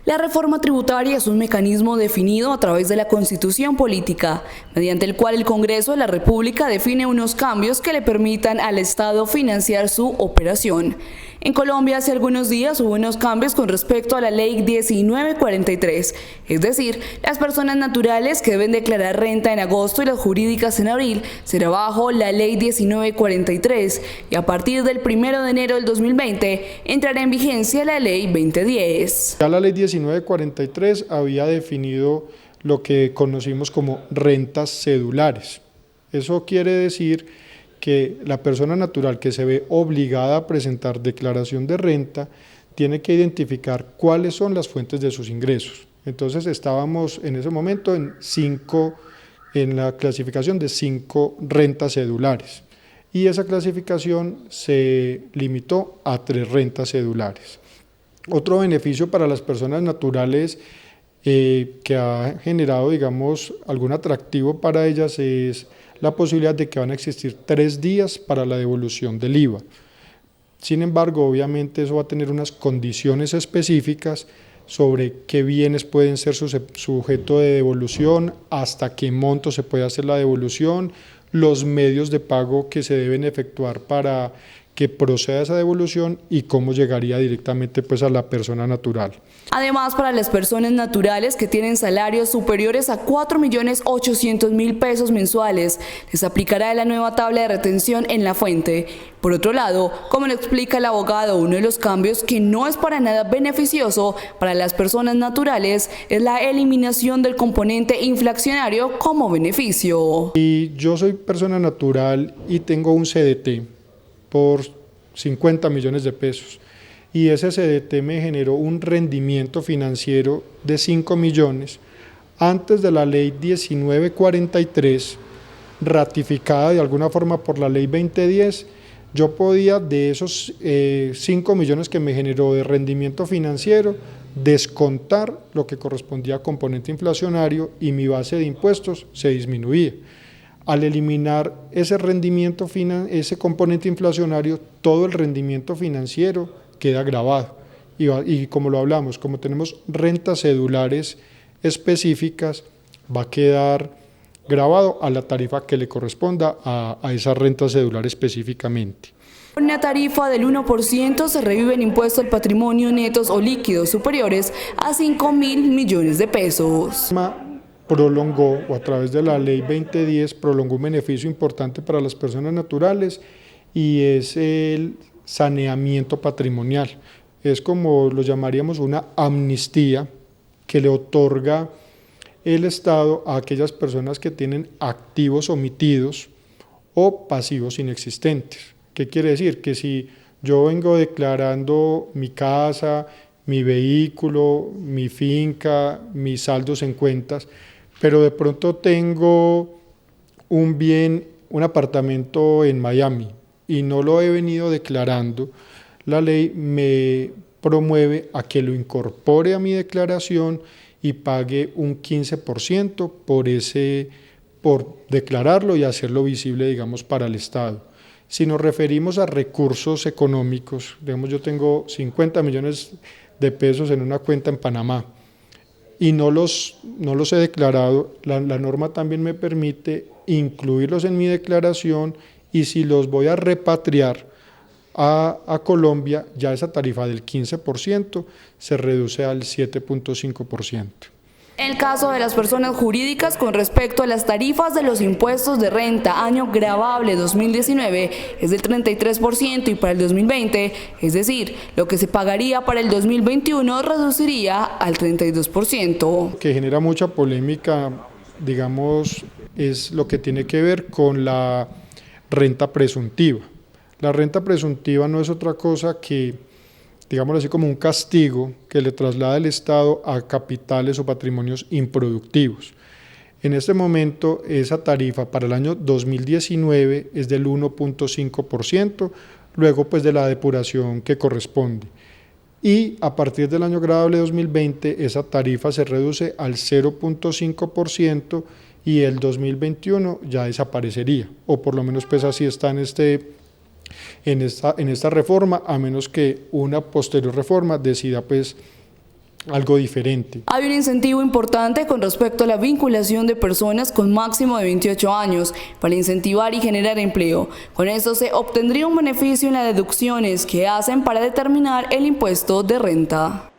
La reforma tributaria es un mecanismo definido a través de la Constitución política, mediante el cual el Congreso de la República define unos cambios que le permitan al Estado financiar su operación. En Colombia hace algunos días hubo unos cambios con respecto a la Ley 1943, es decir, las personas naturales que deben declarar renta en agosto y las jurídicas en abril será bajo la Ley 1943 y a partir del 1 de enero del 2020 entrará en vigencia la Ley 2010. Ya la Ley 1943 había definido lo que conocimos como rentas cedulares. Eso quiere decir que la persona natural que se ve obligada a presentar declaración de renta tiene que identificar cuáles son las fuentes de sus ingresos. Entonces estábamos en ese momento en la clasificación de 5 rentas cedulares y esa clasificación se limitó a 3 rentas cedulares. Otro beneficio para las personas naturales que ha generado, digamos, algún atractivo para ellas es la posibilidad de que van a existir 3 días para la devolución del IVA. Sin embargo, obviamente eso va a tener unas condiciones específicas sobre qué bienes pueden ser sujeto de devolución, hasta qué monto se puede hacer la devolución, los medios de pago que se deben efectuar para que proceda esa devolución y cómo llegaría directamente pues a la persona natural. Además, para las personas naturales que tienen salarios superiores a 4.800.000 pesos mensuales, les aplicará la nueva tabla de retención en la fuente. Por otro lado, como lo explica el abogado, uno de los cambios que no es para nada beneficioso para las personas naturales es la eliminación del componente inflacionario como beneficio. Y yo soy persona natural y tengo un CDT por 50 millones de pesos y ese CDT me generó un rendimiento financiero de 5 millones antes de la Ley 1943, ratificada de alguna forma por la Ley 2010. Yo podía de esos 5 millones que me generó de rendimiento financiero descontar lo que correspondía a componente inflacionario y mi base de impuestos se disminuía. Al eliminar ese rendimiento, ese componente inflacionario, todo el rendimiento financiero queda grabado. Y como lo hablamos, como tenemos rentas cedulares específicas, va a quedar grabado a la tarifa que le corresponda a esa renta cedular específicamente. Con una tarifa del 1% se revive el impuesto al patrimonio netos o líquidos superiores a 5.000 millones de pesos. Prolongó, o a través de la Ley 2010, prolongó un beneficio importante para las personas naturales y es el saneamiento patrimonial. Es como lo llamaríamos una amnistía que le otorga el Estado a aquellas personas que tienen activos omitidos o pasivos inexistentes. ¿Qué quiere decir? Que si yo vengo declarando mi casa, mi vehículo, mi finca, mis saldos en cuentas, pero de pronto tengo un bien, un apartamento en Miami y no lo he venido declarando, la ley me promueve a que lo incorpore a mi declaración y pague un 15% por declararlo y hacerlo visible, digamos, para el Estado. Si nos referimos a recursos económicos, digamos, yo tengo 50 millones de pesos en una cuenta en Panamá, y no los he declarado, la norma también me permite incluirlos en mi declaración y si los voy a repatriar a Colombia, ya esa tarifa del 15% se reduce al 7.5%. En el caso de las personas jurídicas, con respecto a las tarifas de los impuestos de renta año gravable 2019 es del 33% y para el 2020, es decir, lo que se pagaría para el 2021 reduciría al 32%. Que genera mucha polémica, digamos, es lo que tiene que ver con la renta presuntiva. La renta presuntiva no es otra cosa que, digámoslo así, como un castigo que le traslada el Estado a capitales o patrimonios improductivos. En este momento, esa tarifa para el año 2019 es del 1.5%, luego pues de la depuración que corresponde. Y a partir del año gravable 2020, esa tarifa se reduce al 0.5% y el 2021 ya desaparecería, o por lo menos pues así está en esta reforma, a menos que una posterior reforma decida pues algo diferente. Hay un incentivo importante con respecto a la vinculación de personas con máximo de 28 años para incentivar y generar empleo. Con esto se obtendría un beneficio en las deducciones que hacen para determinar el impuesto de renta.